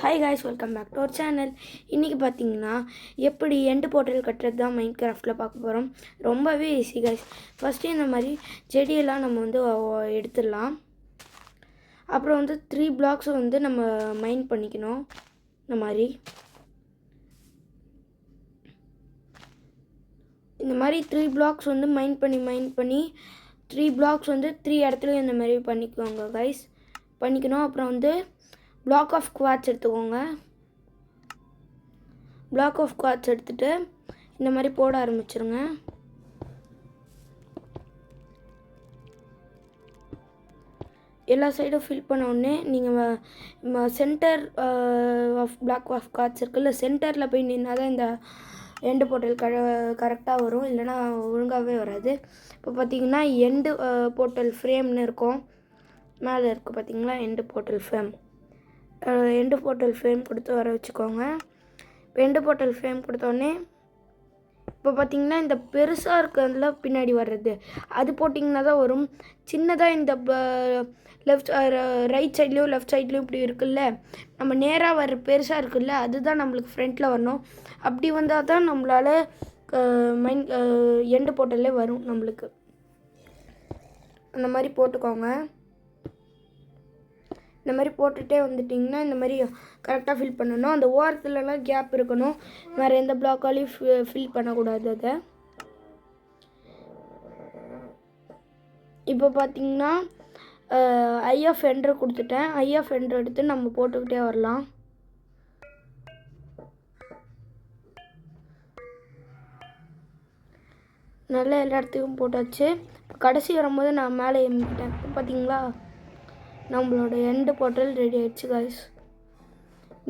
Hi guys, welcome back to our channel. இன்றைக்கி பார்த்தீங்கன்னா எப்படி எண்டு போர்ட்டல் கட்டுறது தான் மைண்ட் கிராஃப்டில் பார்க்க போகிறோம். ரொம்பவே ஈஸி காய்ஸ். ஃபஸ்ட்டு இந்த மாதிரி செடியெல்லாம் நம்ம வந்து எடுத்துடலாம். அப்புறம் வந்து 3 பிளாக்ஸை வந்து நம்ம மைண்ட் பண்ணிக்கணும். இந்த மாதிரி 3 பிளாக்ஸ் வந்து மைண்ட் பண்ணி 3 பிளாக்ஸ் வந்து 3 இடத்துலையும் இந்த மாதிரி பண்ணிக்கோங்க காய்ஸ். பண்ணிக்கணும். அப்புறம் வந்து பிளாக் ஆஃப் குவாட்ஸ் எடுத்துக்கோங்க. பிளாக் ஆஃப் குவாட்ஸ் எடுத்துகிட்டு இந்த மாதிரி போட ஆரம்பிச்சிருங்க. எல்லா சைடும் ஃபில் பண்ண உடனே நீங்கள் centre of block of quads இருக்குல்ல, சென்டரில் போய் நின்னா தான் இந்த எண்டு போர்ட்டல் கரெக்டாக வரும், இல்லைனா ஒழுங்காகவே வராது. இப்போ பார்த்தீங்கன்னா எண்டு போர்ட்டல் ஃப்ரேம்னு இருக்கும், மேலே இருக்குது பார்த்தீங்களா, end portal frame. End portal frame கொடுத்து வர வச்சுக்கோங்க. இப்போ எண்டு போர்ட்டல் ஃப்ரேம் கொடுத்தோடனே இப்போ பார்த்தீங்கன்னா இந்த பெருசாக இருக்கிறதுல பின்னாடி வர்றது அது போட்டிங்கன்னா தான் வரும். சின்னதாக இந்த ரைட் சைட்லேயும் லெஃப்ட் சைட்லேயும் இப்படி இருக்குல்ல, நம்ம நேராக வர்ற பெருசாக இருக்குல்ல, அதுதான் நம்மளுக்கு ஃப்ரண்ட்டில் வரணும். அப்படி வந்தால் தான் நம்மளால் எண்டு போர்ட்டல்லே வரும் நம்மளுக்கு. அந்த மாதிரி போட்டுக்கோங்க. இந்த மாதிரி போட்டுகிட்டே வந்துட்டிங்கன்னா இந்த மாதிரி கரெக்டாக ஃபில் பண்ணணும். அந்த ஓரத்துலலாம் கேப் இருக்கணும், வேறு எந்த பிளாக்காலையும் ஃபில் பண்ணக்கூடாது அதை. இப்போ பார்த்தீங்கன்னா ஐஎஃப் என்ட்ரு கொடுத்துட்டேன். ஐஎஃப் என்ட்ரு எடுத்து நம்ம போட்டுக்கிட்டே வரலாம். நல்லா எல்லா இடத்துக்கும் போட்டாச்சு. கடைசி வரும்போது நான் மேலே எம்பிட்டேன். பார்த்தீங்களா, நம்மளோட எண்டு போர்ட்டல் ரெடி ஆகிடுச்சு காய்ஸ்.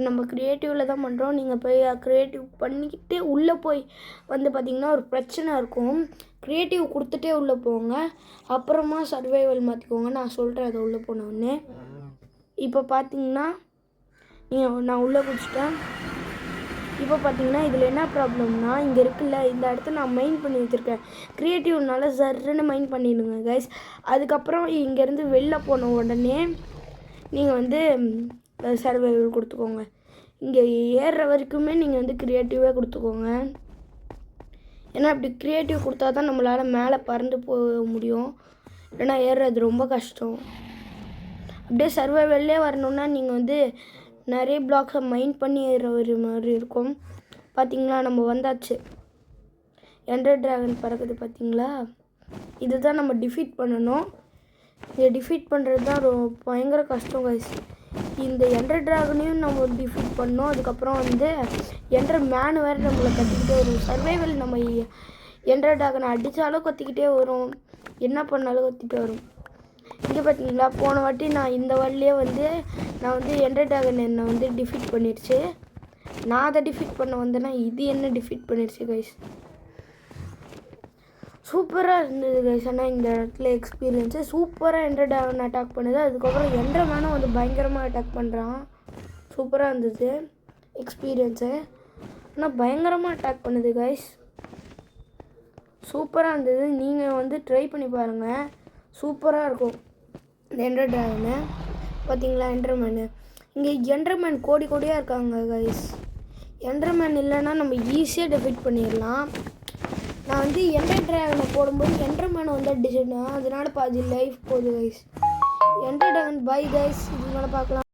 நம்ம க்ரியேட்டிவில் தான் பண்ணுறோம். நீங்கள் போய் க்ரியேட்டிவ் பண்ணிக்கிட்டே உள்ளே போய் வந்து பார்த்திங்கன்னா ஒரு பிரச்சனை இருக்கும். க்ரியேட்டிவ் கொடுத்துட்டே உள்ளே போங்க, அப்புறமா சர்வைவல் மாற்றிக்கோங்க. நான் சொல்கிறேன் அதை உள்ளே போனோடனே. இப்போ பார்த்தீங்கன்னா நான் உள்ளே குடிச்சிட்டேன். இப்போ பார்த்தீங்கன்னா இதில் என்ன ப்ராப்ளம்னா, இங்கே இருக்குல்ல, இந்த இடத்த நான் மைண்ட் பண்ணி வச்சுருக்கேன். க்ரியேட்டிவ்னால சர்ன்னு மைண்ட் பண்ணிடுங்க கைஸ். அதுக்கப்புறம் இங்கேருந்து வெளில போன உடனே நீங்கள் வந்து சர்வைவல் கொடுத்துக்கோங்க. இங்கே ஏறுற வரைக்குமே நீங்கள் வந்து க்ரியேட்டிவே கொடுத்துக்கோங்க. ஏன்னா அப்படி க்ரியேட்டிவ் கொடுத்தா தான் நம்மளால் மேலே பறந்து போக முடியும், இல்லைன்னா ஏறுறது ரொம்ப கஷ்டம். அப்படியே சர்வைவல்லே வரணுன்னா நீங்கள் வந்து நிறைய பிளாக்ஸை மைண்ட் பண்ணி ஏறுற ஒரு மாதிரி இருக்கும். பார்த்திங்களா, நம்ம வந்தாச்சு. எண்டர் ட்ராகன் பறக்குது பார்த்தீங்களா, இதுதான் நம்ம டிஃபீட் பண்ணணும். இதை டிஃபீட் பண்ணுறது தான் பயங்கர கஷ்டம் கைஸ். இந்த எண்டர் ட்ராகனையும் நம்ம டிஃபீட் பண்ணோம். அதுக்கப்புறம் வந்து எண்டர் மேன் வேறு நம்மளை கத்திக்கிட்டே வரும். சர்வைவல் நம்ம எண்டர் ட்ராகனை அடித்தாலும் கத்திக்கிட்டே வரும், என்ன பண்ணாலும் கத்திக்கிட்டே வரும். இங்கே பார்த்தீங்களா, போன வாட்டி நான் இந்த வழியே வந்து நான் வந்து எண்டர் ட்ராகன் என்னை வந்து டிஃபீட் பண்ணிடுச்சு. நான் அதை டிஃபீட் பண்ண வந்தேன்னா இது என்ன டிஃபீட் பண்ணிடுச்சு கைஸ். சூப்பராக இருந்தது கைஸ். ஆனால் இந்த இடத்துல எக்ஸ்பீரியன்ஸு சூப்பராக எண்டர் ட்ராகன் அட்டாக் பண்ணுது. அதுக்கப்புறம் எண்டர் மேனும் வந்து பயங்கரமாக அட்டாக் பண்ணுறான். சூப்பராக இருந்தது எக்ஸ்பீரியன்ஸு. ஆனால் பயங்கரமாக அட்டாக் பண்ணுது கைஸ். சூப்பராக இருந்தது. நீங்கள் வந்து ட்ரை பண்ணி பாருங்கள், சூப்பராக இருக்கும் இந்த எண்டர் ட்ராகனு. பார்த்தீங்களா, எண்டர்மேனு. இங்கே எண்டர்மேன் கோடியாக இருக்காங்க கைஸ். எண்டர்மேன் இல்லைன்னா நம்ம ஈஸியாக டிஃபீட் பண்ணிடலாம். நான் வந்து எண்டர் ட்ராகனை போடும்போது எண்டர்மேனை வந்து அடிச்சிட்டேன், அதனால பாதி லைஃப் போகுது guys. Enter dragon bye guys. இது மேலே பார்க்கலாம்.